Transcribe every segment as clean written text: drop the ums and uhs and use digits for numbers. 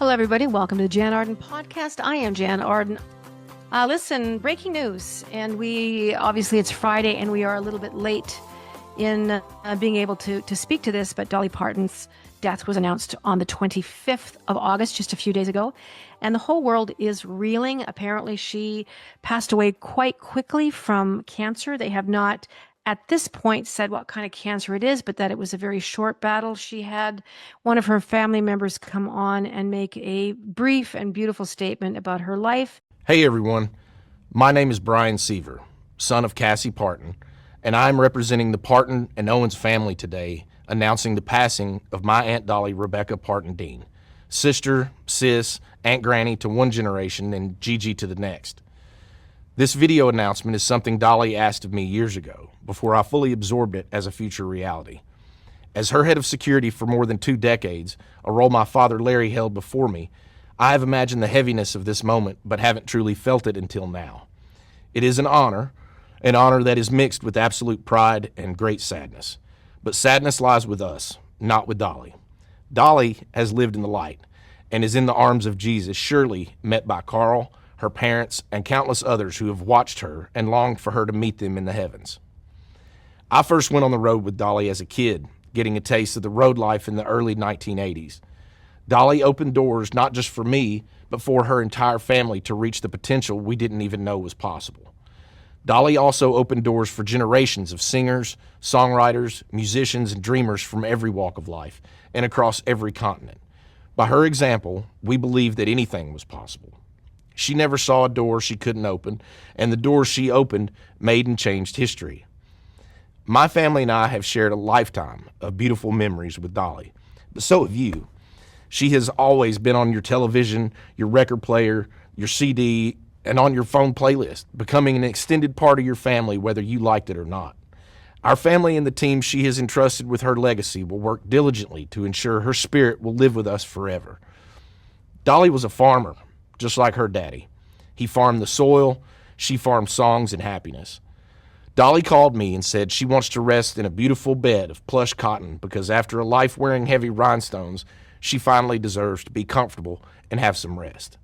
Hello, everybody. Welcome to the Jann Arden podcast. I am Jann Arden. Listen, breaking news. And it's Friday, and we are a little bit late in being able to speak to this, but Dolly Parton's death was announced on the 25th of August, just a few days ago. And the whole world is reeling. Apparently, she passed away quite quickly from cancer. They have not at this point said what kind of cancer it is, but that it was a very short battle. She had one of her family members come on and make a brief and beautiful statement about her life. Hey everyone, my name is Brian Seaver, son of Carley Fortune, and I'm representing the Parton and Owens family today, announcing the passing of my Aunt Dolly Rebecca Parton Dean, sister, sis, Aunt Granny to one generation and Gigi to the next. This video announcement is something Dolly asked of me years ago, before I fully absorbed it as a future reality. As her head of security for more than 2 decades, a role my father Larry held before me, I have imagined the heaviness of this moment, but haven't truly felt it until now. It is an honor that is mixed with absolute pride and great sadness. But sadness lies with us, not with Dolly. Dolly has lived in the light and is in the arms of Jesus, surely met by Carl, her parents, and countless others who have watched her and longed for her to meet them in the heavens. I first went on the road with Dolly as a kid, getting a taste of the road life in the early 1980s. Dolly opened doors not just for me, but for her entire family to reach the potential we didn't even know was possible. Dolly also opened doors for generations of singers, songwriters, musicians, and dreamers from every walk of life and across every continent. By her example, we believed that anything was possible. She never saw a door she couldn't open, and the doors she opened made and changed history. My family and I have shared a lifetime of beautiful memories with Dolly, but so have you. She has always been on your television, your record player, your CD, and on your phone playlist, becoming an extended part of your family whether you liked it or not. Our family and the team she has entrusted with her legacy will work diligently to ensure her spirit will live with us forever. Dolly was a farmer, just like her daddy. He farmed the soil, she farmed songs and happiness. Dolly called me and said she wants to rest in a beautiful bed of plush cotton because after a life wearing heavy rhinestones, she finally deserves to be comfortable and have some rest.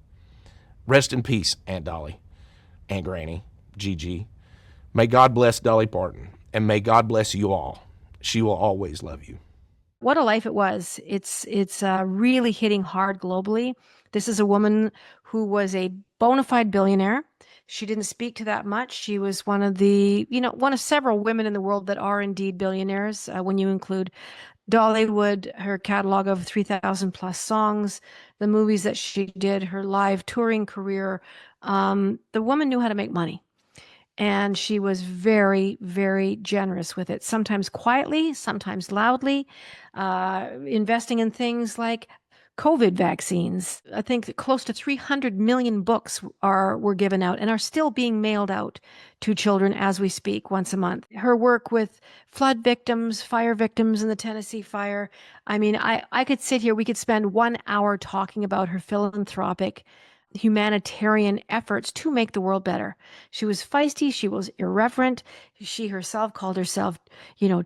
Rest in peace, Aunt Dolly, Aunt Granny, Gigi. May God bless Dolly Parton, and may God bless you all. She will always love you. What a life it was. It's really hitting hard globally. This is a woman who was a bona fide billionaire. She didn't speak to that much. She was one of several women in the world that are indeed billionaires. When you include Dollywood, her catalog of 3,000 plus songs, the movies that she did, her live touring career, the woman knew how to make money. And she was very, very generous with it, sometimes quietly, sometimes loudly, investing in things like COVID vaccines. I think close to 300 million books were given out and are still being mailed out to children as we speak once a month. Her work with flood victims, fire victims in the Tennessee fire. I mean, I could sit here, we could spend 1 hour talking about her philanthropic humanitarian efforts to make the world better. She was feisty. She was irreverent. She herself called herself,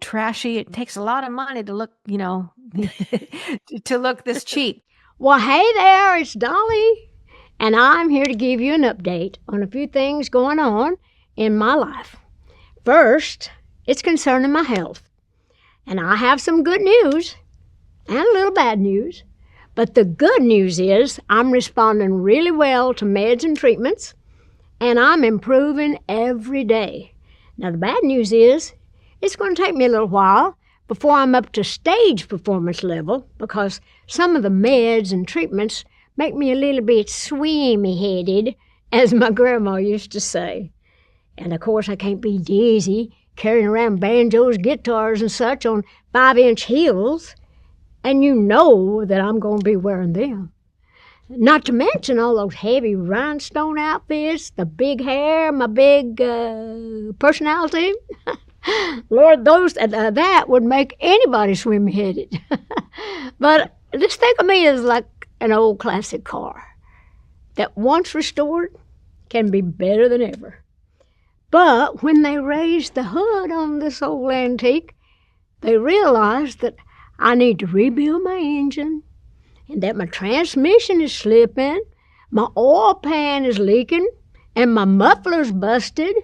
trashy. It takes a lot of money to look, to look this cheap. Well, hey there, it's Dolly, and I'm here to give you an update on a few things going on in my life. First, it's concerning my health, and I have some good news and a little bad news. But the good news is I'm responding really well to meds and treatments, and I'm improving every day. Now, the bad news is it's going to take me a little while before I'm up to stage performance level because some of the meds and treatments make me a little bit swimmy-headed, as my grandma used to say. And, of course, I can't be dizzy carrying around banjos, guitars, and such on 5-inch heels. And you know that I'm going to be wearing them. Not to mention all those heavy rhinestone outfits, the big hair, my big personality. Lord, that would make anybody swim-headed. But just think of me as like an old classic car that once restored can be better than ever. But when they raised the hood on this old antique, they realized that I need to rebuild my engine and that my transmission is slipping, my oil pan is leaking, and my muffler's busted,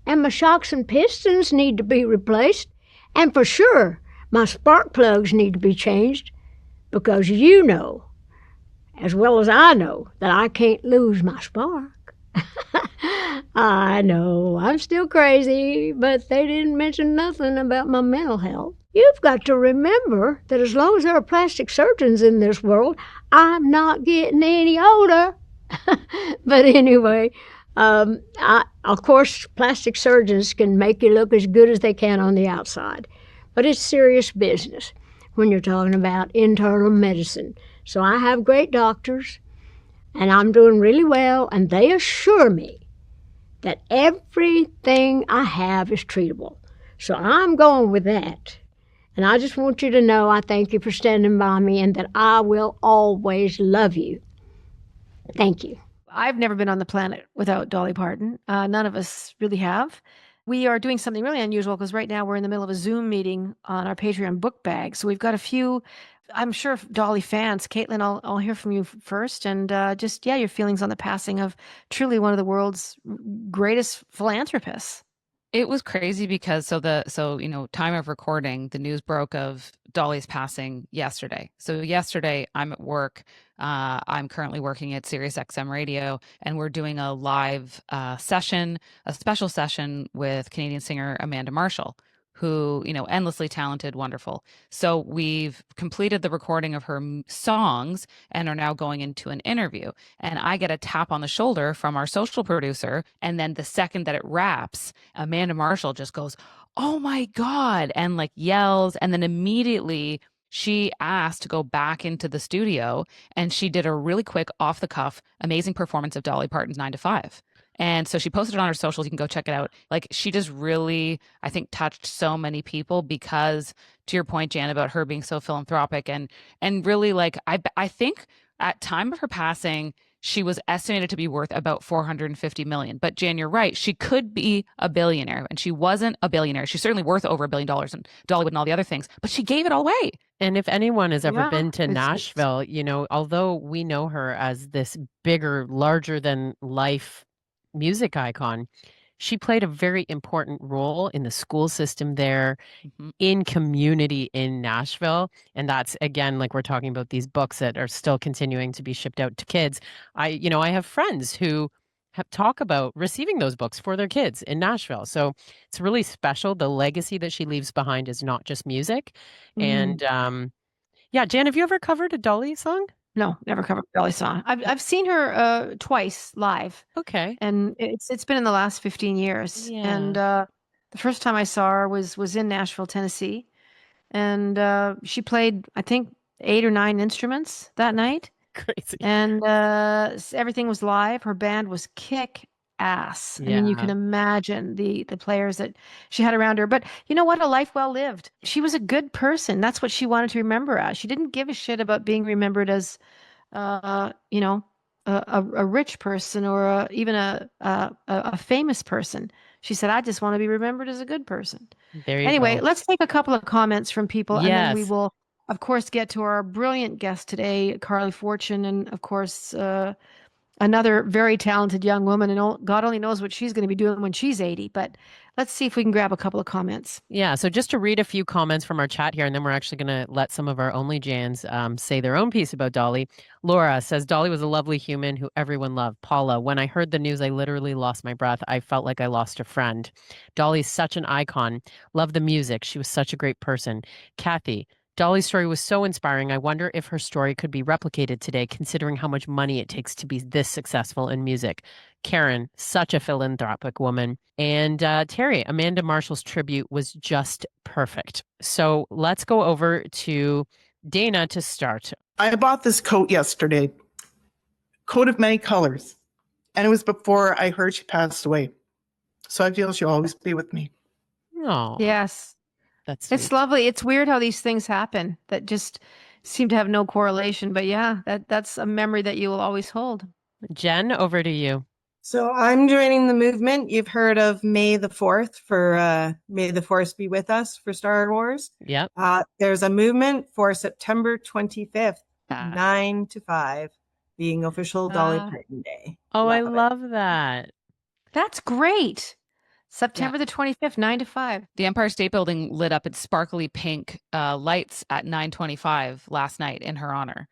and my shocks and pistons need to be replaced, and for sure, my spark plugs need to be changed, because you know, as well as I know, that I can't lose my spark. I know, I'm still crazy, but they didn't mention nothing about my mental health. You've got to remember that as long as there are plastic surgeons in this world, I'm not getting any older. But anyway, of course, plastic surgeons can make you look as good as they can on the outside. But it's serious business when you're talking about internal medicine. So I have great doctors, and I'm doing really well, and they assure me that everything I have is treatable. So I'm going with that. And I just want you to know I thank you for standing by me and that I will always love you. Thank you. I've never been on the planet without Dolly Parton. None of us really have. We are doing something really unusual because right now we're in the middle of a Zoom meeting on our Patreon book bag. So we've got a few, I'm sure, Dolly fans. Caitlin, I'll hear from you first. And your feelings on the passing of truly one of the world's greatest philanthropists. It was crazy because time of recording, the news broke of Dolly's passing yesterday. So yesterday I'm at work. I'm currently working at SiriusXM Radio, and we're doing a live session, a special session with Canadian singer Amanda Marshall, who, endlessly talented, wonderful. So we've completed the recording of her songs and are now going into an interview. And I get a tap on the shoulder from our social producer. And then the second that it wraps, Amanda Marshall just goes, "Oh my God," and like yells. And then immediately she asked to go back into the studio, and she did a really quick off the cuff, amazing performance of Dolly Parton's 9 to 5. And so she posted it on her socials. You can go check it out. Like, she just really, I think, touched so many people because, to your point, Jann, about her being so philanthropic and really, like, I think at time of her passing, she was estimated to be worth about $450 million. But Jann, you're right. She could be a billionaire, and she wasn't a billionaire. She's certainly worth over $1 billion, and Dollywood and all the other things, but she gave it all away. And if anyone has ever been to Nashville, although we know her as this bigger, larger than life music icon, she played a very important role in the school system there, in community in Nashville. And that's, again, like we're talking about these books that are still continuing to be shipped out to kids. I have friends who talk about receiving those books for their kids in Nashville. So it's really special. The legacy that she leaves behind is not just music. And Jann, have you ever covered a Dolly song? No, never covered a Dolly song. I've seen her twice live. Okay. And it's been in the last 15 years. Yeah. And the first time I saw her was in Nashville, Tennessee. And she played, I think, 8 or 9 instruments that night. Crazy. And everything was live. Her band was kick ass. I mean, you can imagine the players that she had around her. But you know what? A life well lived. She was a good person. That's what she wanted to remember as. She didn't give a shit about being remembered as, a rich person or even a famous person. She said, "I just want to be remembered as a good person." There you Anyway, go. let's take a couple of comments from people, and then we Yes. will, of course, get to our brilliant guest today, Carley Fortune, and of course, another very talented young woman, and God only knows what she's going to be doing when she's 80. But let's see if we can grab a couple of comments. Yeah, so just to read a few comments from our chat here, and then we're actually going to let some of our OnlyJanns say their own piece about Dolly. Laura says, Dolly was a lovely human who everyone loved. Paula, when I heard the news, I literally lost my breath. I felt like I lost a friend. Dolly's such an icon. Love the music. She was such a great person. Kathy, Dolly's story was so inspiring. I wonder if her story could be replicated today, considering how much money it takes to be this successful in music. Karen, such a philanthropic woman. And Terry, Amanda Marshall's tribute was just perfect. So let's go over to Dana to start. I bought this coat yesterday, coat of many colors, and it was before I heard she passed away. So I feel she'll always be with me. Oh, Yes. that's It's sweet. lovely. It's weird how these things happen that just seem to have no correlation. But yeah, that's a memory that you will always hold. Jen, over to you. So I'm joining the movement. You've heard of May the 4th for May the Force Be With Us for Star Wars. Yep. There's a movement for September 25th that. 9 to 5 being official Dolly Parton Day. Oh, I it. love that. That's great. September the 25th, 9 to 5. The Empire State Building lit up its sparkly pink lights at 9:25 last night in her honor,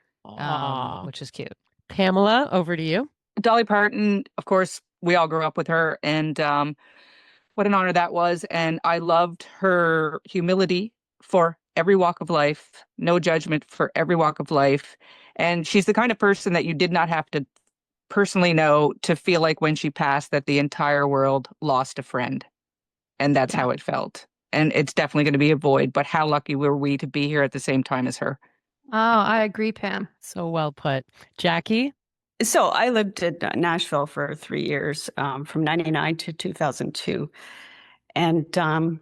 which is cute. Pamela, over to you. Dolly Parton, of course, we all grew up with her, and what an honor that was. And I loved her humility for every walk of life, no judgment for every walk of life. And she's the kind of person that you did not have to personally know to feel like when she passed that the entire world lost a friend. And that's how it felt. And it's definitely going to be a void, but how lucky were we to be here at the same time as her? Oh, I agree, Pam. So well put. Jackie? So I lived in Nashville for 3 years, from 99 to 2002. And,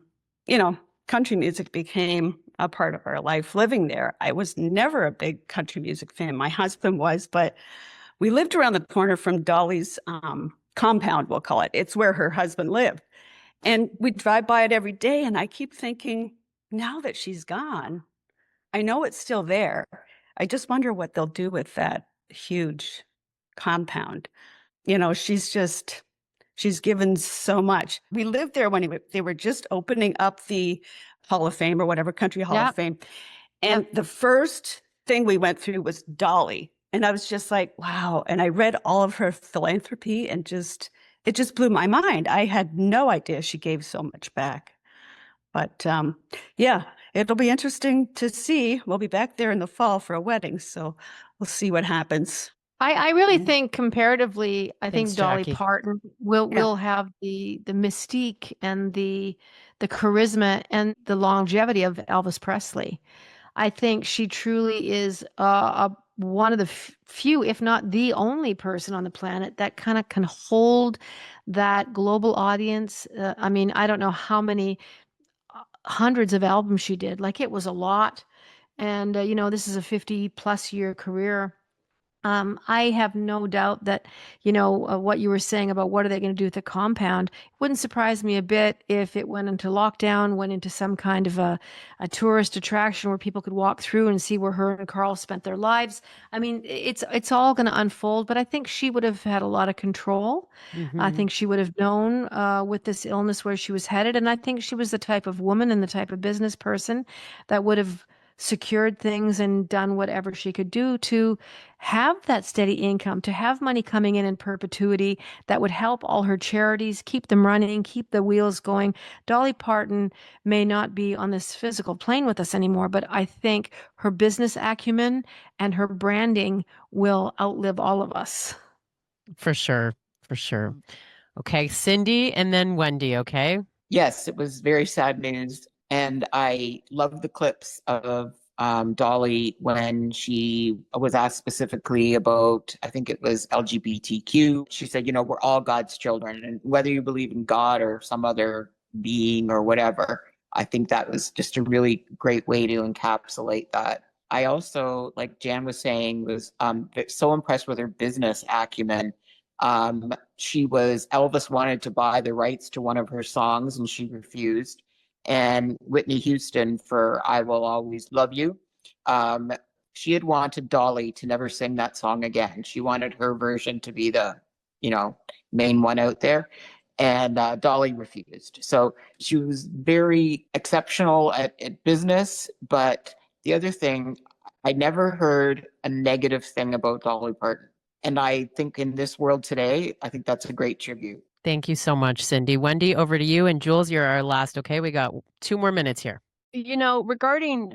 country music became a part of our life living there. I was never a big country music fan. My husband was, but we lived around the corner from Dolly's compound, we'll call it. It's where her husband lived. And we drive by it every day. And I keep thinking, now that she's gone, I know it's still there. I just wonder what they'll do with that huge compound. She's given so much. We lived there when they were just opening up the Hall of Fame or whatever, Country Hall of Fame. And the first thing we went through was Dolly. And I was just like, wow. And I read all of her philanthropy and it just blew my mind. I had no idea she gave so much back. But it'll be interesting to see. We'll be back there in the fall for a wedding. So we'll see what happens. I really think comparatively, I Thanks, think Dolly Jackie. Parton will have the mystique and the charisma and the longevity of Elvis Presley. I think she truly is one of the few, if not the only person on the planet that kind of can hold that global audience. I mean, I don't know how many hundreds of albums she did. Like, it was a lot. And, this is a 50+ year career. I have no doubt that, what you were saying about what are they going to do with the compound, it wouldn't surprise me a bit if it went into lockdown, went into some kind of a tourist attraction where people could walk through and see where her and Carl spent their lives. I mean, it's all going to unfold, but I think she would have had a lot of control. I think she would have known with this illness where she was headed. And I think she was the type of woman and the type of business person that would have secured things and done whatever she could do to have that steady income, to have money coming in perpetuity that would help all her charities, keep them running, keep the wheels going. Dolly Parton may not be on this physical plane with us anymore, but I think her business acumen and her branding will outlive all of us. For sure. For sure. Okay, Cindy and then Wendy, okay? Yes, it was very sad news. And I love the clips of Dolly when she was asked specifically about, I think it was LGBTQ. She said, we're all God's children. And whether you believe in God or some other being or whatever, I think that was just a really great way to encapsulate that. I also, like Jann was saying, was so impressed with her business acumen. Elvis wanted to buy the rights to one of her songs and she refused. And Whitney Houston for I Will Always Love You. She had wanted Dolly to never sing that song again. She wanted her version to be the, main one out there. And Dolly refused. So she was very exceptional at business. But the other thing, I never heard a negative thing about Dolly Parton. And I think in this world today, I think that's a great tribute. Thank you so much, Cindy. Wendy, over to you. And Jules, you're our last, okay? We got 2 more minutes here. Regarding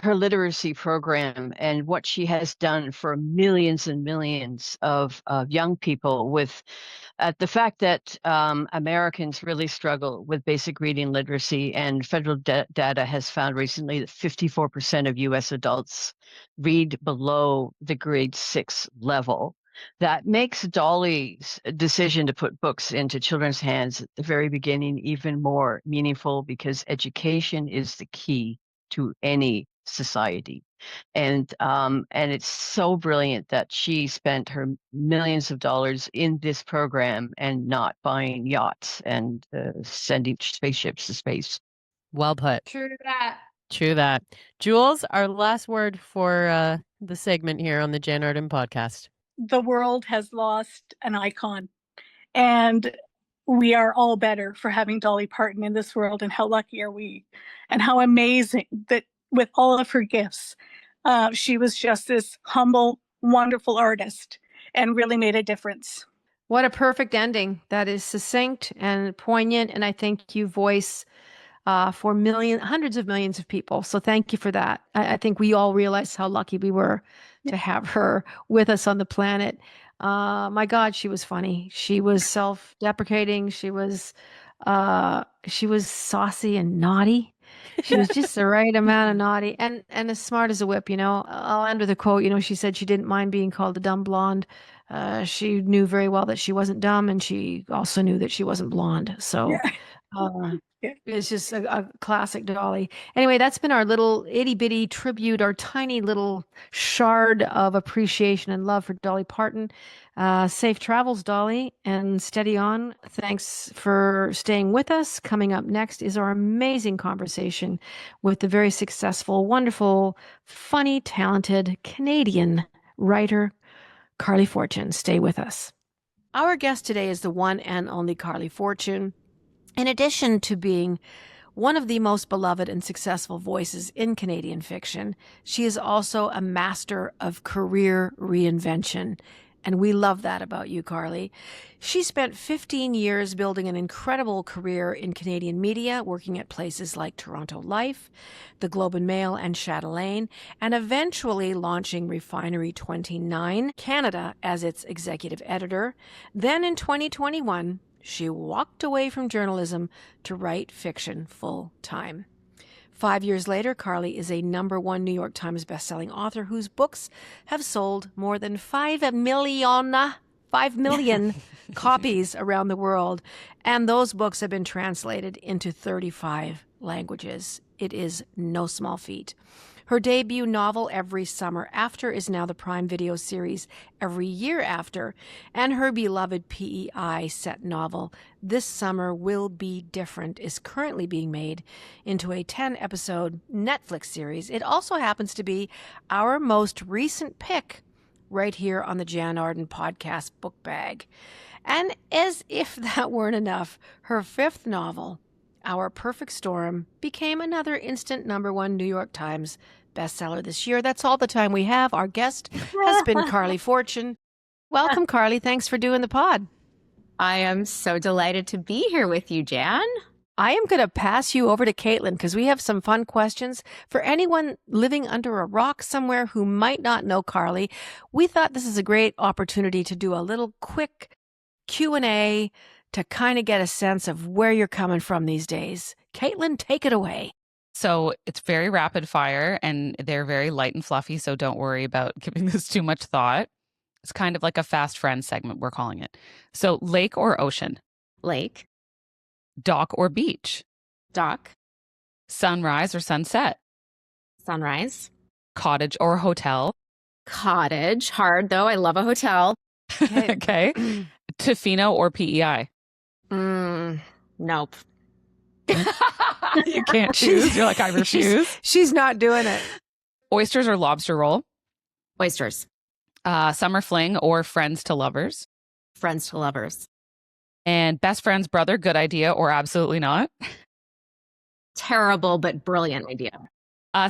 her literacy program and what she has done for millions and millions of young people with the fact that Americans really struggle with basic reading literacy, and federal data has found recently that 54% of U.S. adults read below the grade 6 level. That makes Dolly's decision to put books into children's hands at the very beginning even more meaningful, because education is the key to any society. And it's so brilliant that she spent her millions of dollars in this program and not buying yachts and sending spaceships to space. Well put. True to that. True that. Jules, our last word for the segment here on the Jann Arden podcast. The world has lost an icon, and we are all better for having Dolly Parton in this world. And how lucky are we? And how amazing that with all of her gifts, she was just this humble, wonderful artist and really made a difference. What a perfect ending. That is succinct and poignant, and I think you voice for hundreds of millions of people. So thank you for that. I think we all realize how lucky we were to have her with us on the planet. My God, she was funny. She was self-deprecating. She was saucy and naughty. She was just the right amount of naughty and as smart as a whip. I'll end with a quote. She said she didn't mind being called a dumb blonde. She knew very well that she wasn't dumb, and she also knew that she wasn't blonde. So it's just a classic Dolly. Anyway, that's been our little itty bitty tribute, our tiny little shard of appreciation and love for Dolly Parton. Safe travels, Dolly, and steady on. Thanks for staying with us. Coming up next is our amazing conversation with the very successful, wonderful, funny, talented Canadian writer, Carley Fortune. Stay with us. Our guest today is the one and only Carley Fortune. In addition to being one of the most beloved and successful voices in Canadian fiction, she is also a master of career reinvention. And we love that about you, Carley. She spent 15 years building an incredible career in Canadian media, working at places like Toronto Life, the Globe and Mail, and Chatelaine, and eventually launching Refinery 29 Canada as its executive editor. Then in 2021, she walked away from journalism to write fiction full time. 5 years later, Carley is a #1 New York Times bestselling author whose books have sold more than 5 million copies around the world. And those books have been translated into 35 languages. It is no small feat. Her debut novel, Every Summer After, is now the Prime Video series Every Year After, and her beloved PEI set novel, This Summer Will Be Different, is currently being made into a 10-episode Netflix series. It also happens to be our most recent pick right here on the Jann Arden podcast book bag. And as if that weren't enough, her 5th novel, Our Perfect Storm, became another instant #1 New York Times bestseller this year. That's all the time we have. Our guest has been Carley Fortune. Welcome, Carley. Thanks for doing the pod. I am so delighted to be here with you, Jann. I am going to pass you over to Caitlin because we have some fun questions. For anyone living under a rock somewhere who might not know Carley, we thought this is a great opportunity to do a little quick Q&A to kind of get a sense of where you're coming from these days. Caitlin, take it away. So it's very rapid fire and they're very light and fluffy. So don't worry about giving this too much thought. It's kind of like a fast friend segment, we're calling it. So lake or ocean? Lake. Dock or beach? Dock. Sunrise or sunset? Sunrise. Cottage or hotel? Cottage. Hard though. I love a hotel. Okay. Tofino or PEI? Nope. You can't choose. You're like, I refuse. She's not doing it. Oysters or lobster roll? Oysters. Summer fling or friends to lovers? Friends to lovers. And best friend's brother, good idea or absolutely not? Terrible, but brilliant idea.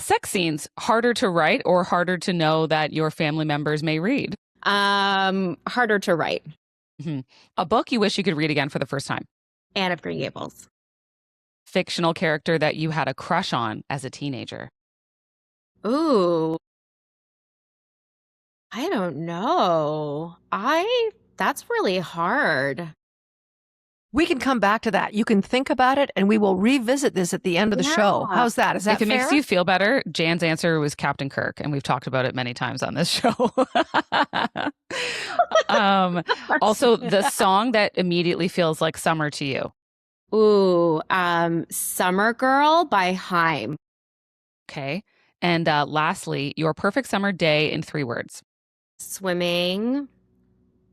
Sex scenes, harder to write or harder to know that your family members may read? Harder to write. Mm-hmm. A book you wish you could read again for the first time? Anne of Green Gables. Fictional character that you had a crush on as a teenager? Ooh. I don't know. That's really hard. We can come back to that. You can think about it and we will revisit this at the end of the show. How's that? Is that fair? If it makes you feel better, Jan's answer was Captain Kirk, and we've talked about it many times on this show. Also, the song that immediately feels like summer to you. Ooh, Summer Girl by Haim. Okay. And lastly, your perfect summer day in 3 words. Swimming,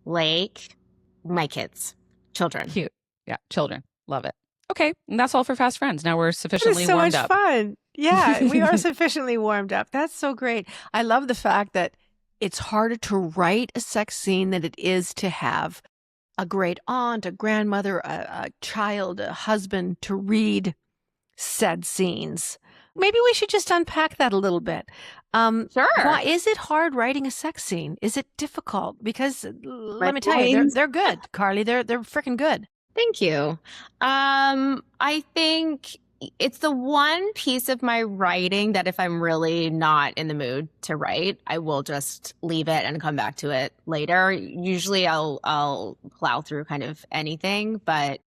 lake, my kids, children. Cute. Yeah, children. Love it. Okay. And that's all for Fast Friends. Now we're sufficiently warmed up. So much fun. Yeah, we are sufficiently warmed up. That's so great. I love the fact that it's harder to write a sex scene than it is to have a great aunt, a grandmother, a child, a husband to read said scenes. Maybe we should just unpack that a little bit. Sure. Why is it hard writing a sex scene? Is it difficult? Because let me tell you, brains- they're good, Carly. They're freaking good. Thank you. I think it's the one piece of my writing that if I'm really not in the mood to write, I will just leave it and come back to it later. Usually I'll plow through kind of anything, but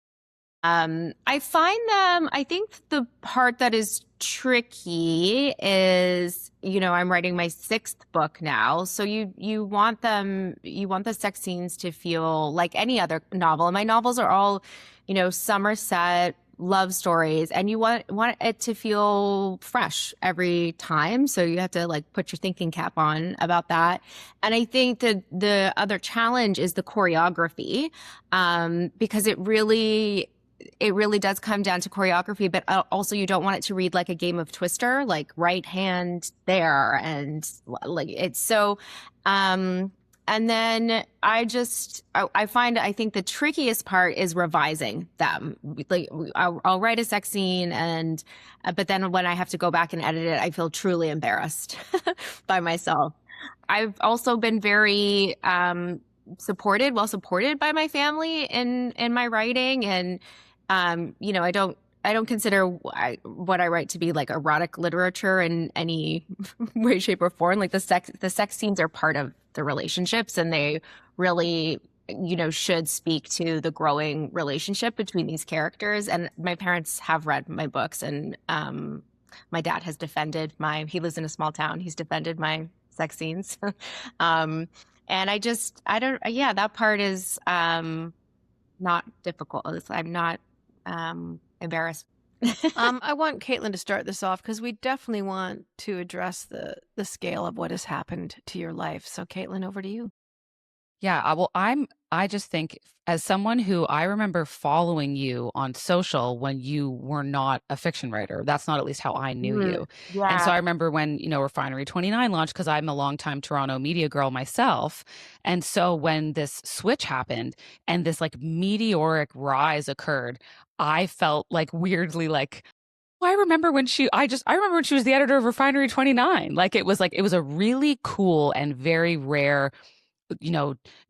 I think the part that is tricky is, I'm writing my 6th book now. So you want the sex scenes to feel like any other novel. And my novels are all, Somerset love stories, and you want it to feel fresh every time. So you have to put your thinking cap on about that. And I think that the other challenge is the choreography, because it really does come down to choreography, but also you don't want it to read like a game of Twister, like right hand there. And it's so, and then I think the trickiest part is revising them. I'll write a sex scene but then when I have to go back and edit it, I feel truly embarrassed by myself. I've also been very, well supported by my family in my writing. And, I don't consider what I write to be like erotic literature in any way, shape, or form. Like the sex scenes are part of the relationships, and they really, should speak to the growing relationship between these characters. And my parents have read my books, and my dad has defended he lives in a small town. He's defended my sex scenes. And that part is not difficult. I'm not embarrassed. I want Caitlin to start this off because we definitely want to address the scale of what has happened to your life. So Caitlin, over to you. Yeah, well, I just think as someone who I remember following you on social when you were not a fiction writer. That's not at least how I knew you. Yeah. And so I remember when, Refinery 29 launched, because I'm a longtime Toronto media girl myself. And so when this switch happened and this meteoric rise occurred, I felt weirdly I remember when she was the editor of Refinery 29. It was a really cool and very rare,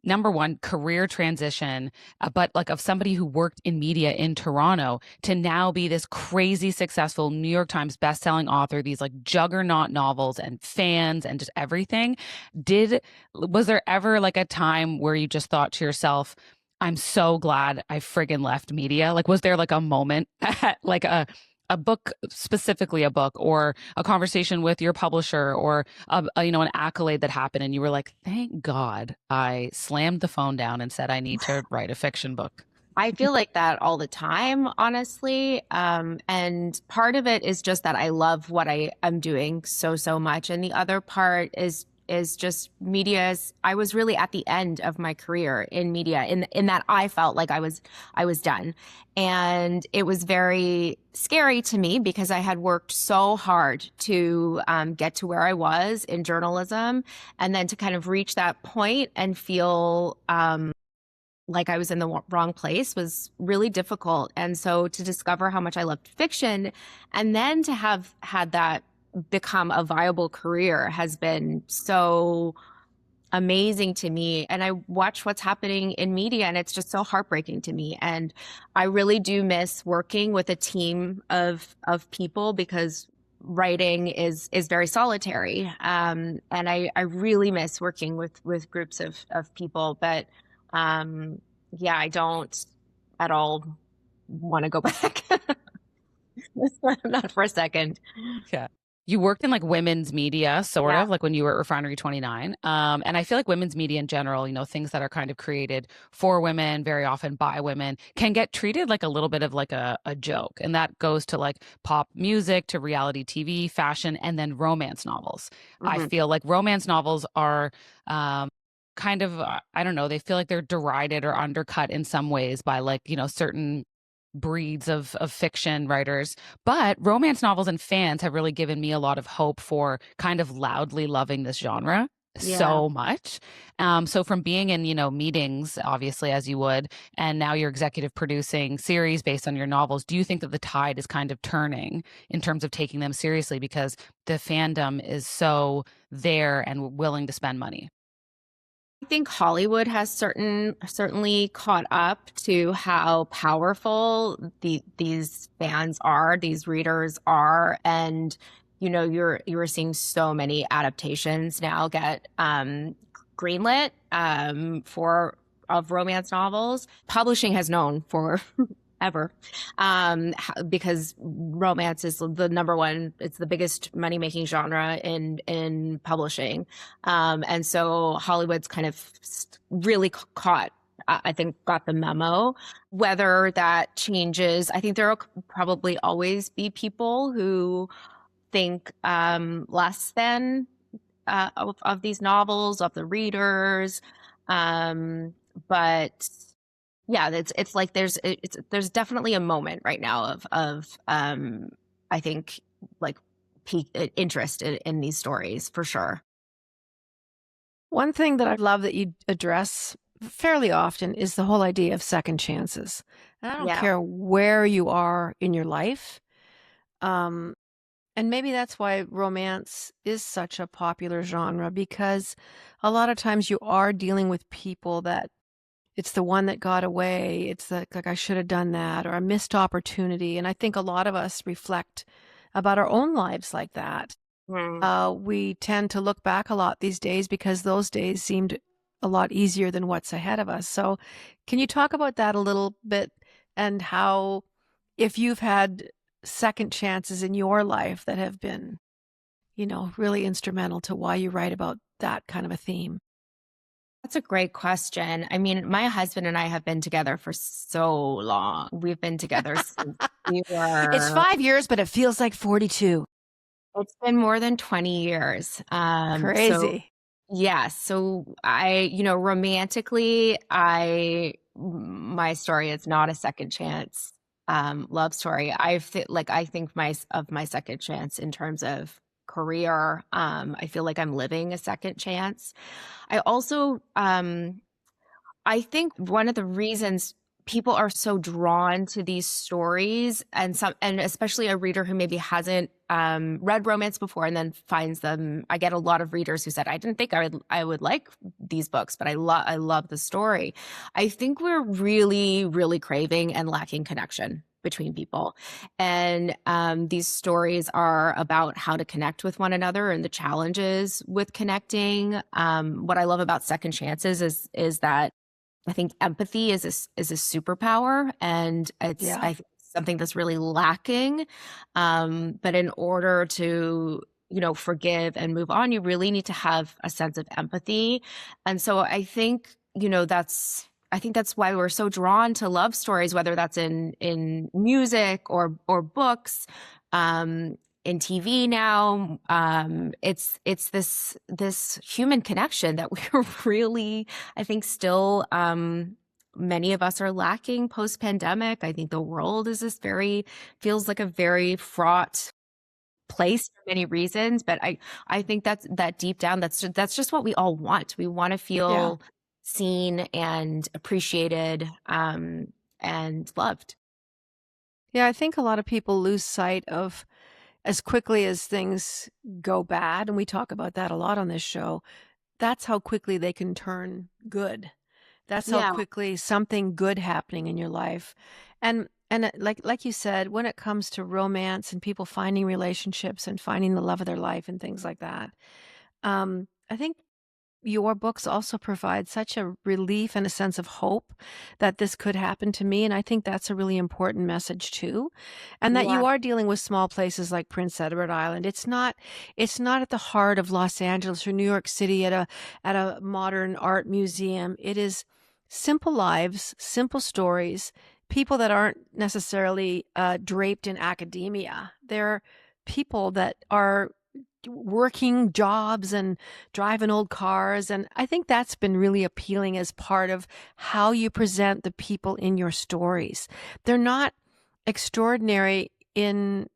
number one, career transition, but of somebody who worked in media in Toronto to now be this crazy successful New York Times bestselling author, these juggernaut novels and fans and just everything. Was there ever a time where you just thought to yourself, I'm so glad I friggin' left media? Was there a moment at a book, specifically a book, or a conversation with your publisher, or an accolade that happened, and you were like, thank God I slammed the phone down and said I need to write a fiction book? I feel like that all the time, honestly. And part of it is just that I love what I am doing so much. And the other part is just media. I was really at the end of my career in media, in that I felt like I was done. And it was very scary to me because I had worked so hard to get to where I was in journalism, and then to kind of reach that point and feel like I was in the wrong place was really difficult. And so to discover how much I loved fiction, and then to have had that become a viable career, has been so amazing to me. And I watch what's happening in media, and it's just so heartbreaking to me. And I really do miss working with a team of people, because writing is very solitary. And I really miss working with groups of people. But I don't at all want to go back. Not for a second. Yeah. You worked in women's media, sort of when you were at Refinery 29. And I feel like women's media in general, things that are kind of created for women, very often by women, can get treated a little bit of a joke. And that goes to pop music, to reality TV, fashion, and then romance novels. Mm-hmm. I feel like romance novels are kind of, I don't know, they feel like they're derided or undercut in some ways by certain breeds of fiction writers. But romance novels and fans have really given me a lot of hope for kind of loudly loving this genre so much. So from being in, meetings, obviously, as you would, and now you're executive producing series based on your novels, do you think that the tide is kind of turning in terms of taking them seriously because the fandom is so there and willing to spend money? I think Hollywood has certainly caught up to how powerful these fans are, these readers are, and you're seeing so many adaptations now get greenlit of romance novels. Publishing has known for ever because romance is the number one, it's the biggest money-making genre in publishing, and so Hollywood's kind of really caught, I think, got the memo. Whether that changes, I think there will probably always be people who think less than of these novels, of the readers, but yeah, it's like there's definitely a moment right now of I think like peak interest in these stories for sure. One thing that I love that you address fairly often is the whole idea of second chances. And I don't care where you are in your life. And maybe that's why romance is such a popular genre, because a lot of times you are dealing with people that it's the one that got away. It's like I should have done that, or a missed opportunity. And I think a lot of us reflect about our own lives like that. We tend to look back a lot these days because those days seemed a lot easier than what's ahead of us. So can you talk about that a little bit, and how, if you've had second chances in your life that have been, really instrumental to why you write about that kind of a theme? That's a great question. I mean, my husband and I have been together for so long. We've been together since we were... It's 5 years, but it feels like 42. It's been more than 20 years. Crazy. So romantically, my story is not a second chance love story. I think of my second chance in terms of career. I feel like I'm living a second chance. I also, I think one of the reasons people are so drawn to these stories, and especially a reader who maybe hasn't read romance before and then finds them. I get a lot of readers who said, I didn't think I would like these books, but I love the story. I think we're really, really craving and lacking connection between people. And these stories are about how to connect with one another and the challenges with connecting. What I love about second chances is that I think empathy is a superpower, and it's I think something that's really lacking. But in order to forgive and move on, you really need to have a sense of empathy. And so I think that's why we're so drawn to love stories, whether that's in music or books, in TV now. It's this human connection that we're really, I think, still many of us are lacking post-pandemic. I think the world is feels like a very fraught place for many reasons, but I think that deep down, that's just what we all want. We want to feel seen and appreciated and loved. Yeah, I think a lot of people lose sight of, as quickly as things go bad, and we talk about that a lot on this show, that's how quickly they can turn good. That's how quickly something good happening in your life. And like you said, when it comes to romance and people finding relationships and finding the love of their life and things like that, I think your books also provide such a relief and a sense of hope that this could happen to me. And I think that's a really important message too. And that you are dealing with small places like Prince Edward Island. It's not at the heart of Los Angeles or New York City at a modern art museum. It is simple lives, simple stories, people that aren't necessarily draped in academia. They're people that are working jobs and driving old cars. And I think that's been really appealing as part of how you present the people in your stories. They're not extraordinary in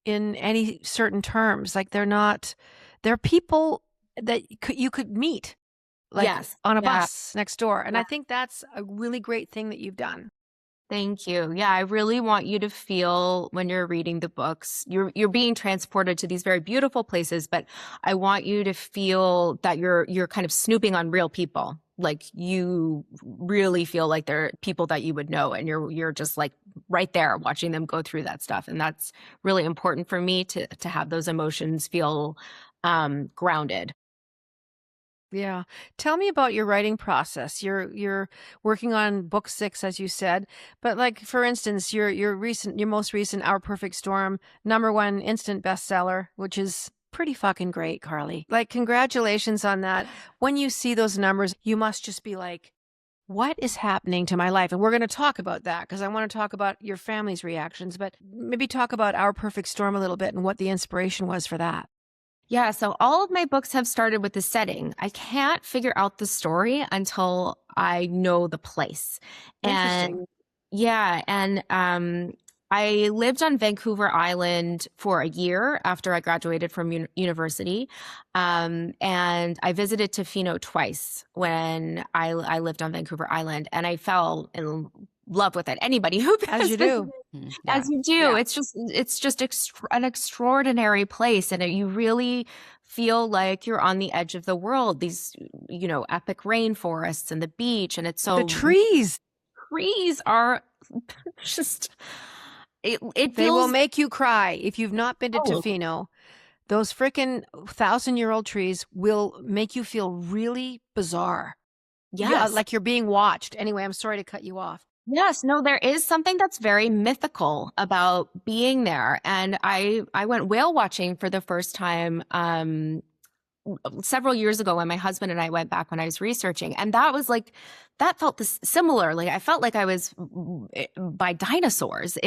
any certain terms. Like they're people that you could meet, like Yes. on a Yeah. bus next door. And Yeah. I think that's a really great thing that you've done. Thank you. Yeah, I really want you to feel when you're reading the books, you're being transported to these very beautiful places, but I want you to feel that you're kind of snooping on real people. Like you really feel like they're people that you would know, and you're just like right there watching them go through that stuff. And that's really important for me to have those emotions feel grounded. Yeah. Tell me about your writing process. You're working on book 6, as you said, but like for instance, your most recent Our Perfect Storm, #1 instant bestseller, which is pretty fucking great, Carley. Like congratulations on that. When you see those numbers, you must just be like, what is happening to my life? And we're going to talk about that because I want to talk about your family's reactions, but maybe talk about Our Perfect Storm a little bit and what the inspiration was for that. Yeah, so all of my books have started with the setting. I can't figure out the story until I know the place. Interesting. And yeah, and I lived on Vancouver Island for a year after I graduated from university. And I visited Tofino twice when I lived on Vancouver Island, and I fell in love with it. Anybody who As you do. as you do. Yeah. It's just an extraordinary place, and you really feel like you're on the edge of the world. These, epic rainforests and the beach, and it's so The trees are just it they will feels make you cry. If you've not been to Oh. Tofino, those freaking 1,000-year-old trees will make you feel really bizarre. Yeah, yes. like you're being watched. Anyway, I'm sorry to cut you off. Yes, no, there is something that's very mythical about being there. And I went whale watching for the first time several years ago when my husband and I went back when I was researching. And that was like, that felt similar. Like I felt like I was by dinosaurs.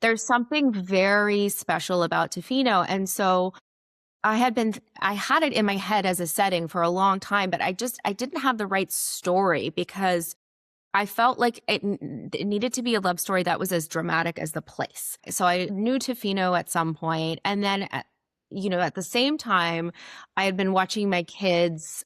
There's something very special about Tofino. And so I had it in my head as a setting for a long time, but I didn't have the right story because I felt like it needed to be a love story that was as dramatic as the place. So I knew Tofino at some point, and then at the same time, I had been watching my kids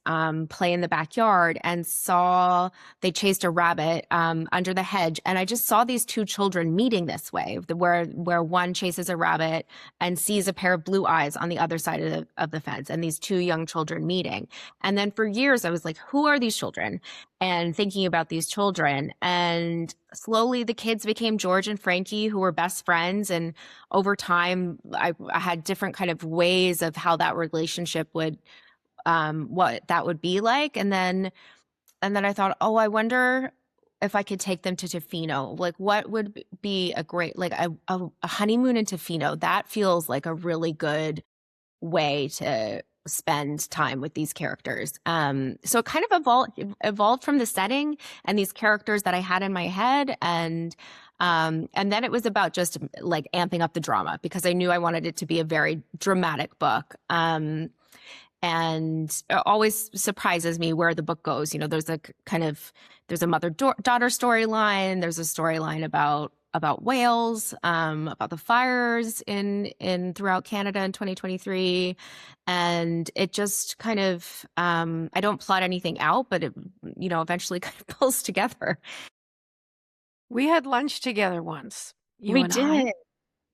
play in the backyard and saw they chased a rabbit under the hedge, and I just saw these two children meeting this way, where one chases a rabbit and sees a pair of blue eyes on the other side of the fence, and these two young children meeting. And then for years, I was like, who are these children? And thinking about these children, and slowly the kids became George and Frankie, who were best friends. And over time, I had different kind of ways of how that relationship would, what that would be like. And then I thought, oh, I wonder if I could take them to Tofino. Like, what would be a great, like a honeymoon in Tofino? That feels like a really good way to spend time with these characters. So it kind of evolved from the setting and these characters that I had in my head, and then it was about just like amping up the drama because I knew I wanted it to be a very dramatic book. And it always surprises me where the book goes. There's a mother-daughter storyline. There's a storyline about whales, about the fires in throughout Canada in 2023. And it just kind of, I don't plot anything out, but it, eventually kind of pulls together. We had lunch together once. We did.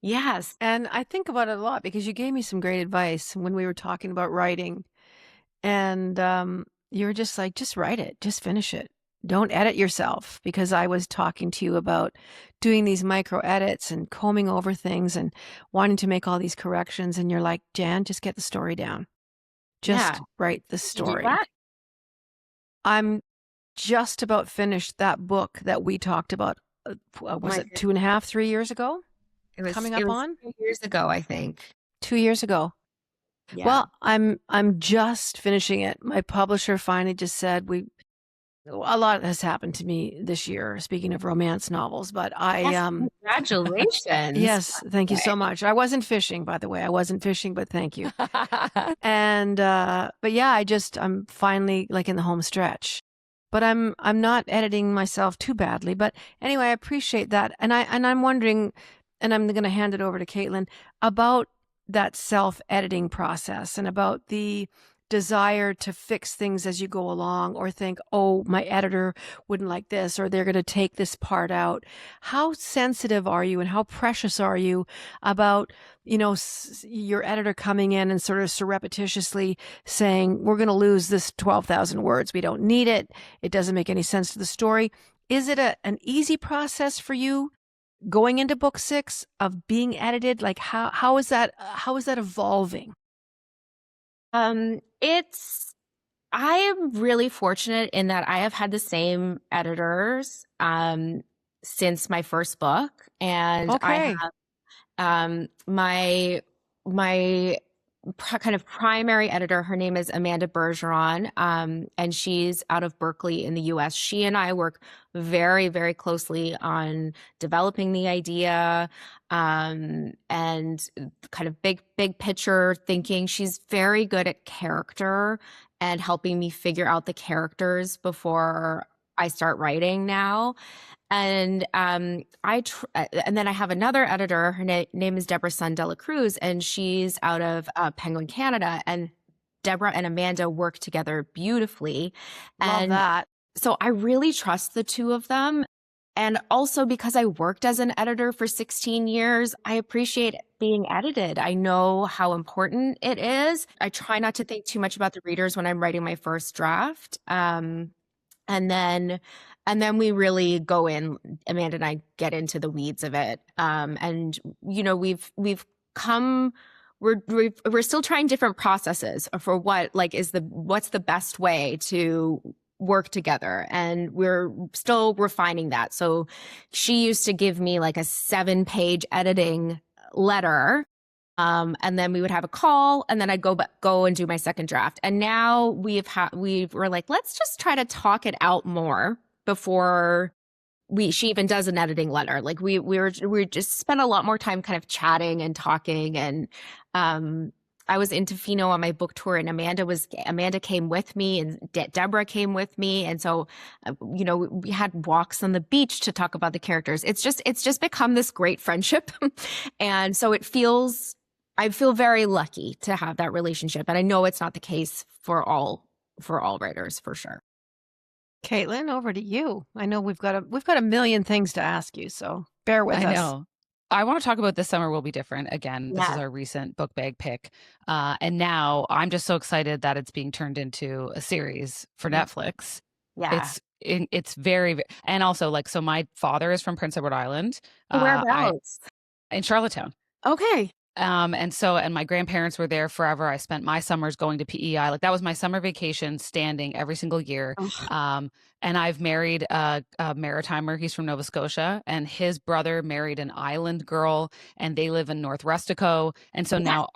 Yes. And I think about it a lot because you gave me some great advice when we were talking about writing. And you were just like, just write it, just finish it. Don't edit yourself, because I was talking to you about doing these micro edits and combing over things and wanting to make all these corrections. And you're like, Jann, just get the story down. Just write the story. I'm just about finished that book that we talked about. Was it 2.5, 3 years ago? It was coming up on 2 years ago, I think. 2 years ago. Yeah. Well, I'm just finishing it. My publisher finally just said a lot has happened to me this year, speaking of romance novels, but congratulations. Yes, thank you so much. I wasn't fishing, by the way. I wasn't fishing, but thank you. And but yeah, I'm finally like in the home stretch. but I'm not editing myself too badly. But anyway, I appreciate that. And I'm wondering, and I'm going to hand it over to Caitlin, about that self-editing process and about the desire to fix things as you go along, or think, oh, my editor wouldn't like this, or they're going to take this part out. How sensitive are you and how precious are you about, your editor coming in and sort of surreptitiously saying, we're going to lose this 12,000 words. We don't need it. It doesn't make any sense to the story. Is it an easy process for you going into book 6 of being edited? Like how is that evolving? I am really fortunate in that I have had the same editors since my first book, and I have my kind of primary editor. Her name is Amanda Bergeron, and she's out of Berkeley in the US. She and I work very, very closely on developing the idea and kind of big picture thinking. She's very good at character and helping me figure out the characters before I start writing now. And and then I have another editor. Her name is Deborah Sun Dela Cruz, and she's out of Penguin, Canada. And Deborah and Amanda work together beautifully. Love that. So I really trust the two of them. And also because I worked as an editor for 16 years, I appreciate being edited. I know how important it is. I try not to think too much about the readers when I'm writing my first draft. And then we really go in, Amanda and I get into the weeds of it. And we're still trying different processes for what's the best way to work together. And we're still refining that. So she used to give me like a 7-page editing letter. And then we would have a call, and then I'd go and do my second draft. And now we're like, let's just try to talk it out more before she even does an editing letter. Like we just spent a lot more time kind of chatting and talking. And I was in Tofino on my book tour, and Amanda came with me, and Deborah came with me. And so, we had walks on the beach to talk about the characters. It's just become this great friendship. And so I feel very lucky to have that relationship. And I know it's not the case for all writers, for sure. Caitlin, over to you. I know we've got a million things to ask you, so bear with us. I know. I want to talk about This Summer Will Be Different. Again, this is our recent book bag pick. And now I'm just so excited that it's being turned into a series for Netflix. Yeah. It's very, and also so my father is from Prince Edward Island. Whereabouts? In Charlottetown. Okay. And my grandparents were there forever. I spent my summers going to PEI. That was my summer vacation, standing every single year. And I've married a maritimer. He's from Nova Scotia, and his brother married an island girl, and they live in North Rustico. And so now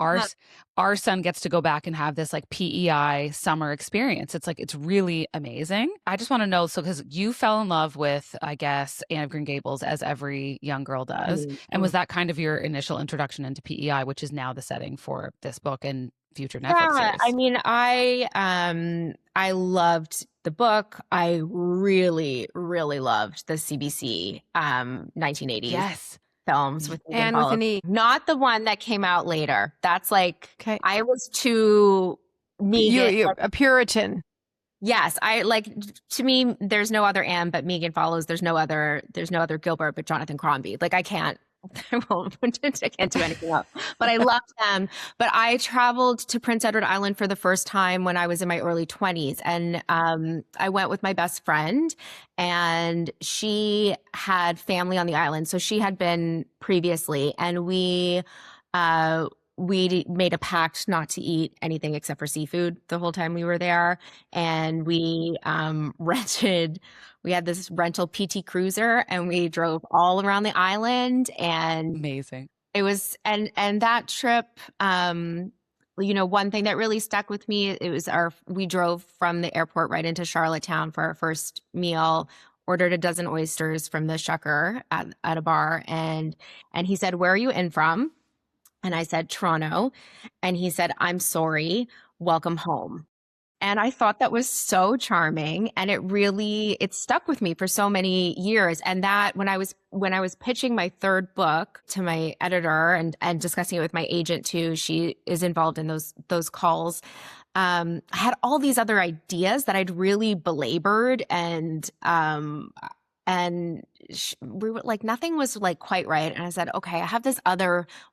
our son gets to go back and have this PEI summer experience. It's really amazing. I just want to know, because you fell in love with, I guess, Anne of Green Gables, as every young girl does. And was that kind of your initial introduction into PEI, which is now the setting for this book and future Netflix series? I mean, I loved the book. I really, really loved the CBC 1980s films with Anne with an E. Not the one that came out later. That's I was too Megan. You're a Puritan. Yes, to me, there's no other Anne but Megan Follows. There's no other Gilbert but Jonathan Crombie. I can't do anything else. But I loved them. But I traveled to Prince Edward Island for the first time when I was in my early 20s. And I went with my best friend, and she had family on the island. So she had been previously, and we made a pact not to eat anything except for seafood the whole time we were there. And we had this rental PT Cruiser, and we drove all around the island. And amazing. It was, and that trip, one thing that really stuck with me, we drove from the airport right into Charlottetown for our first meal, ordered a dozen oysters from the shucker at a bar. And he said, "Where are you in from?" And I said, "Toronto." And he said, "I'm sorry, welcome home." And I thought that was so charming, and it stuck with me for so many years. And that when I was pitching my third book to my editor and discussing it with my agent too, she is involved in those calls. I had all these other ideas that I'd really belabored, and we were like, nothing was like quite right. And I said, okay, I have this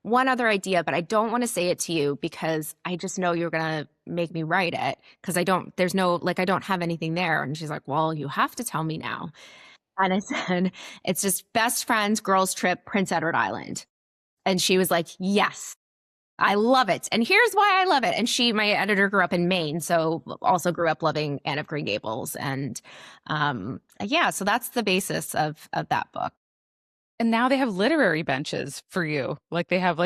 one other idea, but I don't want to say it to you because I just know you're going to make me write it. Cause I don't have anything there. And she's like, well, you have to tell me now. And I said, it's just best friends, girls trip, Prince Edward Island. And she was like, yes, I love it. And here's why I love it. And my editor grew up in Maine, so also grew up loving Anne of Green Gables. And so that's the basis of that book. And now they have literary benches for you. Like they have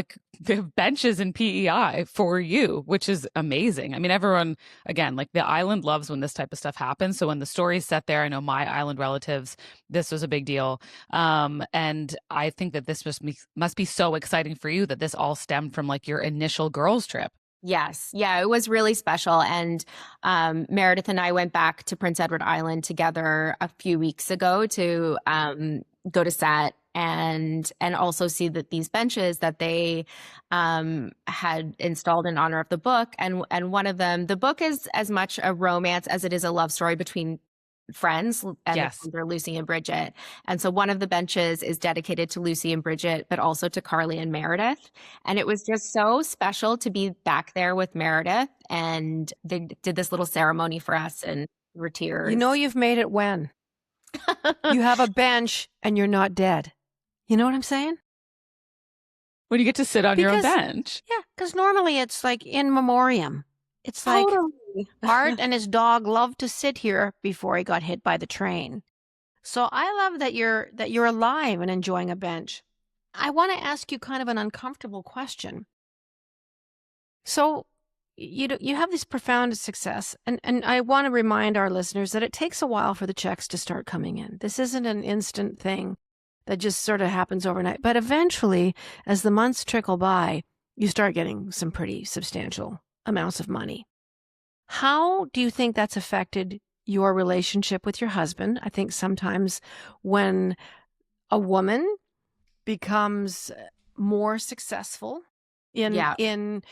benches in PEI for you, which is amazing. I mean, everyone, again, like the island loves when this type of stuff happens. So when the story's set there, I know my island relatives, this was a big deal. And I think that this must be so exciting for you that this all stemmed from like your initial girls trip. Yes. Yeah, it was really special. And Meredith and I went back to Prince Edward Island together a few weeks ago to go to set and also see that these benches that they had installed in honor of the book. And one of them, the book is as much a romance as it is a love story between friends, and yes. They're Lucy and Bridget. And so one of the benches is dedicated to Lucy and Bridget, but also to Carley and Meredith. And it was just so special to be back there with Meredith, and they did this little ceremony for us, and we were tears. You know you've made it when you have a bench and you're not dead. You know what I'm saying? When you get to sit on your own bench. Yeah, because normally it's like in memoriam. It's like Art and his dog loved to sit here before he got hit by the train. So I love that you're alive and enjoying a bench. I want to ask you kind of an uncomfortable question. So you have this profound success, and I want to remind our listeners that it takes a while for the checks to start coming in. This isn't an instant thing that just sort of happens overnight. But eventually, as the months trickle by, you start getting some pretty substantial amounts of money. How do you think that's affected your relationship with your husband? I think sometimes when a woman becomes more successful in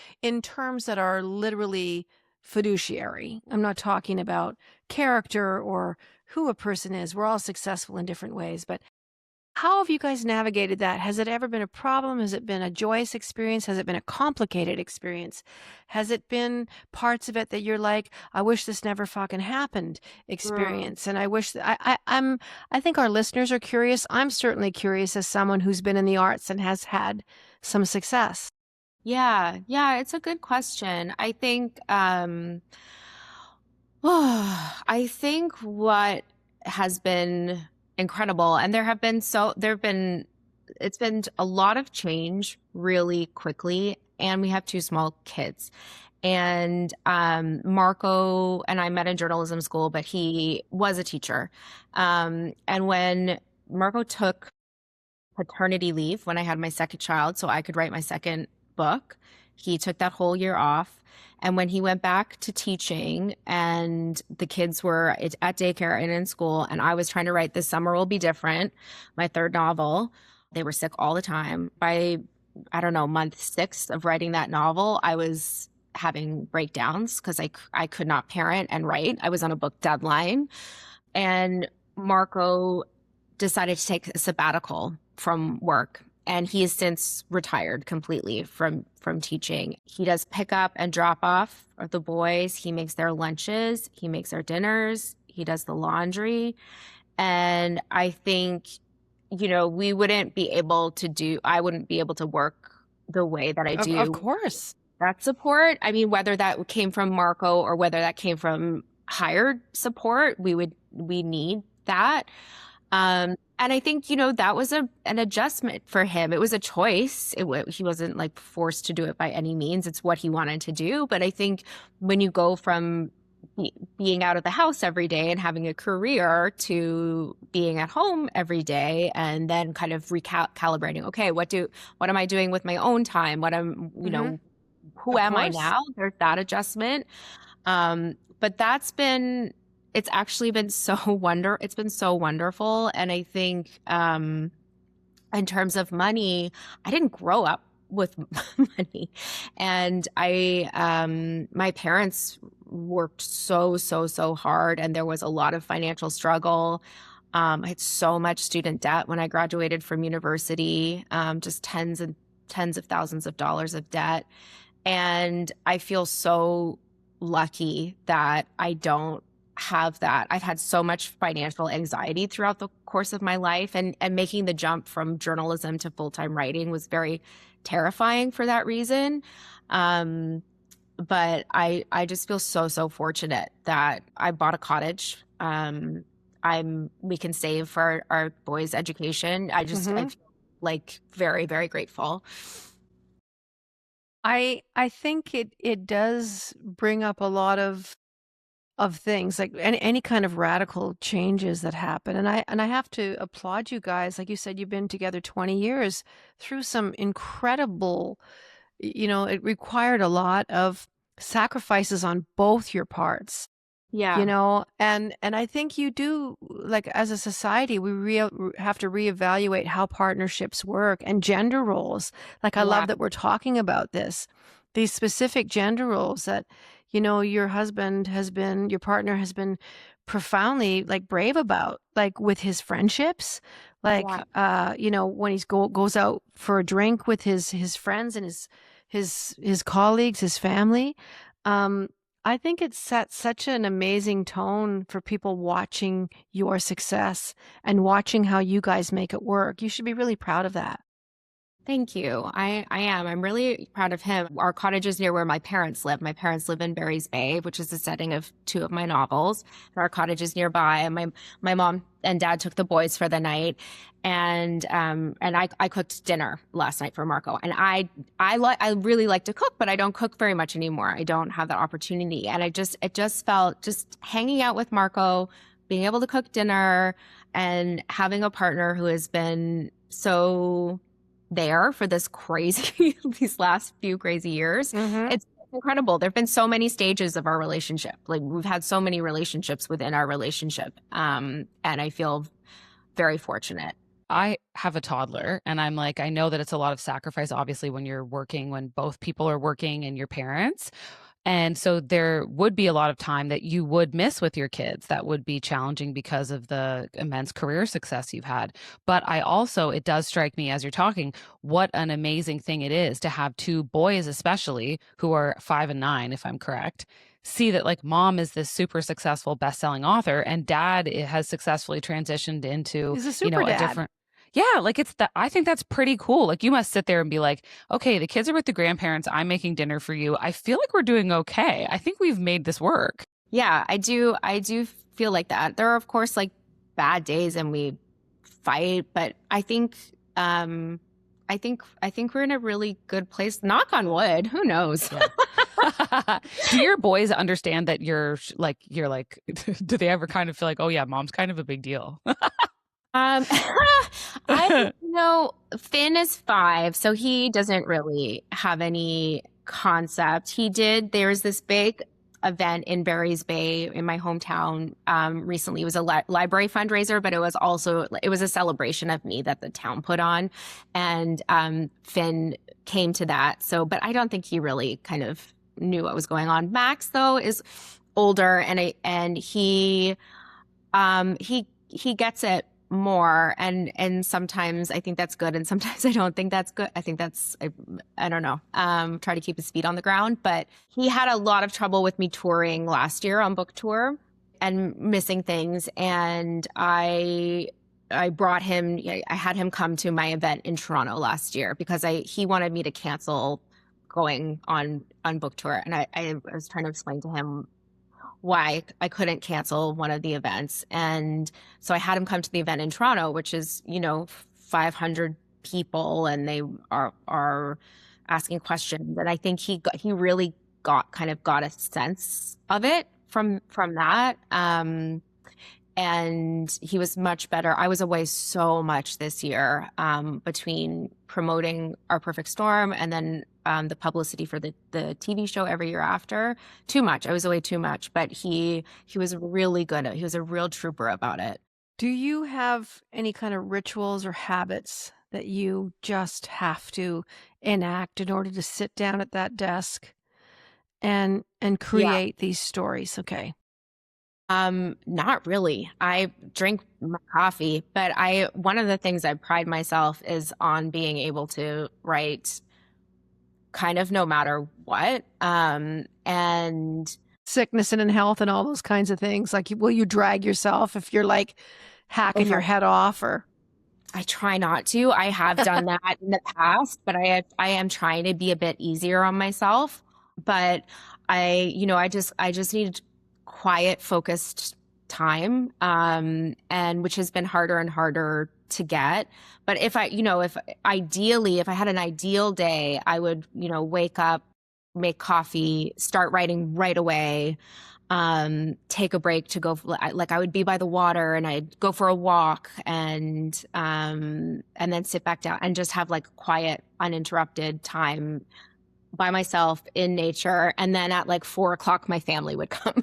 terms that are literally fiduciary. I'm not talking about character or who a person is. We're all successful in different ways, but how have you guys navigated that? Has it ever been a problem? Has it been a joyous experience? Has it been a complicated experience? Has it been parts of it that you're like, I wish this never fucking happened experience? And I wish I think our listeners are curious. I'm certainly curious as someone who's been in the arts and has had some success. Yeah, it's a good question. I think what has been incredible, and it's been a lot of change really quickly, and we have two small kids. And Marco and I met in journalism school, but he was a teacher. And when Marco took paternity leave when I had my second child, so I could write my second book, he took that whole year off. And when he went back to teaching and the kids were at daycare and in school, and I was trying to write This Summer Will Be Different, my third novel, they were sick all the time. By, I don't know, month 6 of writing that novel, I was having breakdowns because I could not parent and write. I was on a book deadline. And Marco decided to take a sabbatical from work. And he has since retired completely from teaching. He does pick up and drop off of the boys. He makes their lunches. He makes their dinners. He does the laundry. And I think, I wouldn't be able to work the way that I do. Of course. That support. I mean, whether that came from Marco or whether that came from hired support, we need that. And I think, that was an adjustment for him. It was a choice. He wasn't like forced to do it by any means. It's what he wanted to do. But I think when you go from being out of the house every day and having a career to being at home every day and then kind of recalibrating, okay, what am I doing with my own time? Who am I now? There's that adjustment. But it's actually been it's been so wonderful. And I think, in terms of money, I didn't grow up with money. And my parents worked so hard, and there was a lot of financial struggle. I had so much student debt when I graduated from university, just tens and tens of thousands of dollars of debt. And I feel so lucky that I don't have that. I've had so much financial anxiety throughout the course of my life, and making the jump from journalism to full-time writing was very terrifying for that reason. But I just feel so fortunate that I bought a cottage. We can save for our boys' education. I feel like very, very grateful. I think it does bring up a lot of things, like any kind of radical changes that happen. And I have to applaud you guys. Like you said, you've been together 20 years through some incredible, it required a lot of sacrifices on both your parts. Yeah. And I think you do, like, as a society, we have to reevaluate how partnerships work and gender roles. Like, I love that we're talking about these specific gender roles that, your partner has been profoundly, like, brave about, like, with his friendships, like, when he goes out for a drink with his friends and his colleagues, his family. I think it sets such an amazing tone for people watching your success and watching how you guys make it work. You should be really proud of that. Thank you. I am. I'm really proud of him. Our cottage is near where my parents live. My parents live in Barry's Bay, which is the setting of 2 of my novels. Our cottage is nearby. And my mom and dad took the boys for the night. And I cooked dinner last night for Marco. And I really like to cook, but I don't cook very much anymore. I don't have that opportunity. And it just felt, just hanging out with Marco, being able to cook dinner, and having a partner who has been so there for these last few crazy years. It's incredible. There've been so many stages of our relationship. Like, we've had so many relationships within our relationship. And I feel very fortunate. I have a toddler, and I'm like, I know that it's a lot of sacrifice, obviously, when you're working, when both people are working and your parents. And so there would be a lot of time that you would miss with your kids. That would be challenging because of the immense career success you've had. But it does strike me as you're talking, what an amazing thing it is to have 2 boys, especially, who are 5 and 9, if I'm correct, see that, like, mom is this super successful best-selling author, and dad has successfully transitioned into, He's a super dad. a different. Yeah, like, I think that's pretty cool. Like, you must sit there and be like, okay, the kids are with the grandparents. I'm making dinner for you. I feel like we're doing okay. I think we've made this work. Yeah, I do feel like that. There are, of course, like, bad days and we fight, but I think we're in a really good place. Knock on wood. Who knows? Yeah. Do your boys understand that you're like, do they ever kind of feel like, oh yeah, mom's kind of a big deal? Finn is 5, so he doesn't really have any concept. There's this big event in Barry's Bay in my hometown recently. It was a library fundraiser, but it was a celebration of me that the town put on, and Finn came to that. So, but I don't think he really kind of knew what was going on. Max, though, is older, and he gets it more, and sometimes I think that's good, and sometimes I don't think that's good. I think I don't know, try to keep his feet on the ground. But he had a lot of trouble with me touring last year on book tour and missing things, and I brought him. I had him come to my event in Toronto last year because he wanted me to cancel going on book tour, and I was trying to explain to him why I couldn't cancel one of the events. And so I had him come to the event in Toronto, which is, 500 people, and they are asking questions. And I think he really got a sense of it from that. And he was much better. I was away so much this year, between promoting Our Perfect Storm and then the publicity for the TV show every year after. Too much. I was away too much, but he was really good. He was a real trooper about it. Do you have any kind of rituals or habits that you just have to enact in order to sit down at that desk and create these stories? Okay. Not really. I drink my coffee, but one of the things I pride myself is on being able to write kind of no matter what. And sickness and in health and all those kinds of things. Like, will you drag yourself if you're like hacking your head off? Or I try not to. I have done that in the past, but I am trying to be a bit easier on myself. But I just need quiet, focused time, and which has been harder and harder to get. But if I had an ideal day, I would, wake up, make coffee, start writing right away, take a break to go, like I would be by the water and I'd go for a walk and then sit back down and just have like quiet, uninterrupted time by myself in nature. And then at like 4:00, my family would come.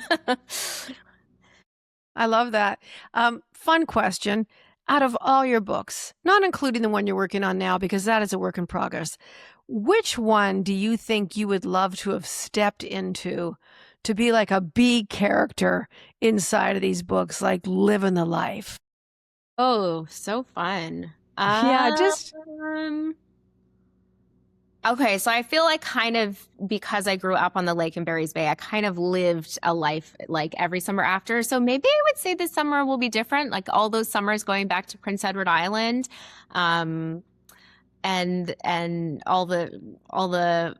I love that. Fun question. Out of all your books, not including the one you're working on now, because that is a work in progress, which one do you think you would love to have stepped into to be like a big character inside of these books, like living the life? Oh, so fun. Okay, so I feel like kind of because I grew up on the lake in Barry's Bay, I kind of lived a life like every summer after. So maybe I would say this summer will be different, like all those summers going back to Prince Edward Island, and all the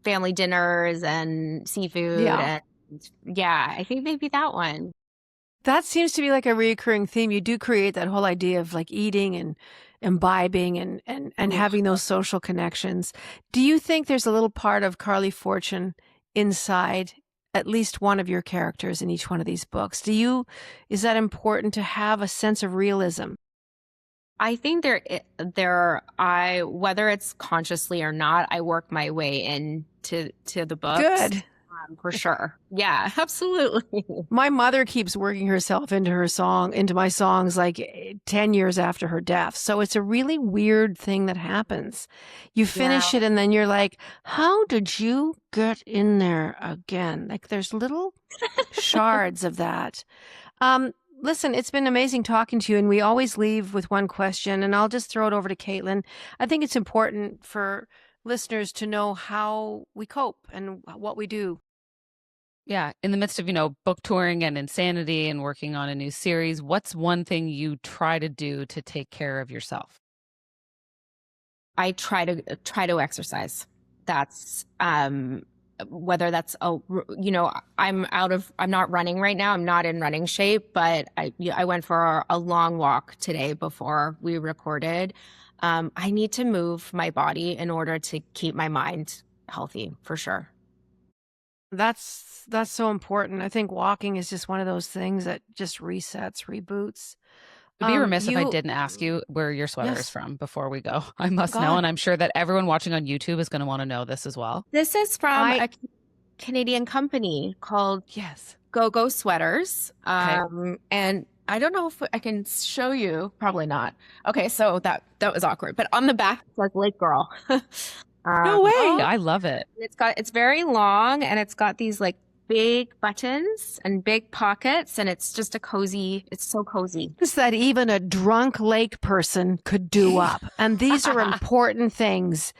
family dinners and seafood. Yeah. And I think maybe that one. That seems to be like a recurring theme. You do create that whole idea of like eating and imbibing and having those social connections. Do you think there's a little part of Carley Fortune inside at least one of your characters in each one of these books? Is that important to have a sense of realism? I think whether it's consciously or not, I work my way into the books. Good. For sure. Yeah, absolutely. My mother keeps working herself into my songs like 10 years after her death. So it's a really weird thing that happens. You finish it and then you're like, how did you get in there again? Like there's little shards of that. Listen, it's been amazing talking to you, and we always leave with one question, and I'll just throw it over to Caitlin. I think it's important for listeners to know how we cope and what we do. Yeah. In the midst of, book touring and insanity and working on a new series, what's one thing you try to do to take care of yourself? I try to exercise. That's, whether that's, I'm not running right now. I'm not in running shape, but I went for a long walk today before we recorded. I need to move my body in order to keep my mind healthy, for sure. That's so important. I think walking is just one of those things that just resets, reboots. I'd be remiss if I didn't ask you where your sweater is from before we go. I must know, and I'm sure that everyone watching on YouTube is going to want to know this as well. This is from a Canadian company called Go Sweaters. Okay. And I don't know if I can show you. Probably not. Okay, so that was awkward. But on the back it says Lake Girl. No way! I love it. It's very long, and it's got these like big buttons and big pockets, and it's just it's so cozy. It's that even a drunk lake person could do up. And these are important things.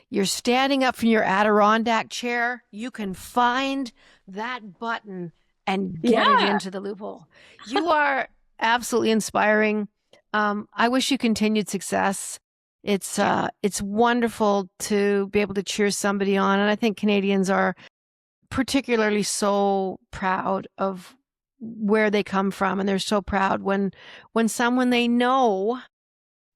You're standing up from your Adirondack chair, you can find that button and get it into the loophole. You are absolutely inspiring. I wish you continued success. It's wonderful to be able to cheer somebody on. And I think Canadians are particularly so proud of where they come from. And they're so proud when someone they know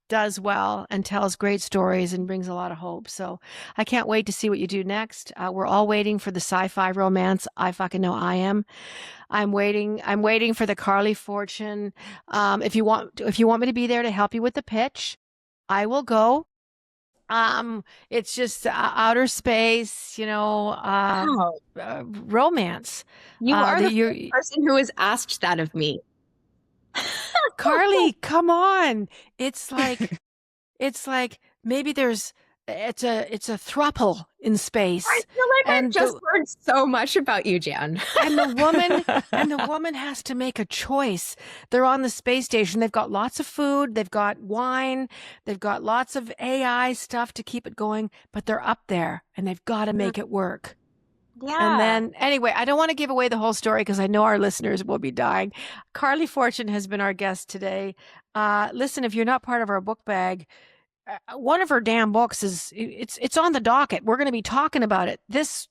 does well and tells great stories and brings a lot of hope. So I can't wait to see what you do next. We're all waiting for the sci-fi romance. I fucking know I am. I'm waiting for the Carley Fortune. If you want me to be there to help you with the pitch, I will go. It's just outer space, Wow. romance. You are the you're, first person who has asked that of me. Carley, come on. It's like maybe it's a throuple in space. I feel like and I've just learned so much about you, Jann. and the woman has to make a choice. They're on the space station. They've got lots of food, they've got wine, they've got lots of AI stuff to keep it going, but they're up there and they've got to make it work. Yeah. And then, anyway, I don't want to give away the whole story because I know our listeners will be dying. Carley Fortune has been our guest today. Listen, if you're not part of our book bag, one of her damn books it's on the docket. We're going to be talking about it. This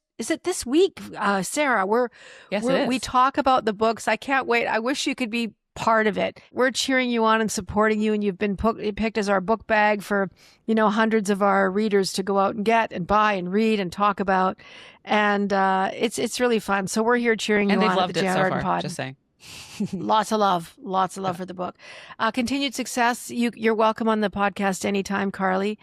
week, Sarah? We talk about the books. I can't wait. I wish you could be part of it. We're cheering you on and supporting you, and you've been picked as our book bag for hundreds of our readers to go out and get and buy and read and talk about, and it's really fun. So we're here cheering you on. And they've loved at the it Jann so Arden far. Pod. Just saying. Lots of love for the book. Continued success. You're welcome on the podcast anytime, Carley,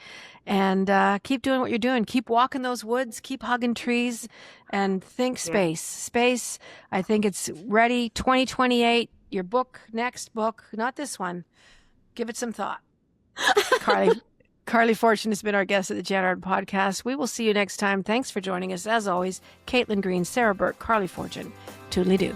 and keep doing what you're doing. Keep walking those woods, keep hugging trees, and think space. I think it's ready. 2028, your book, next book, not this one. Give it some thought. Carley Fortune has been our guest at the Jann Arden Podcast. We will see you next time. Thanks for joining us. As always, Caitlin Green, Sarah Burke, Carley Fortune. Toodly-doo.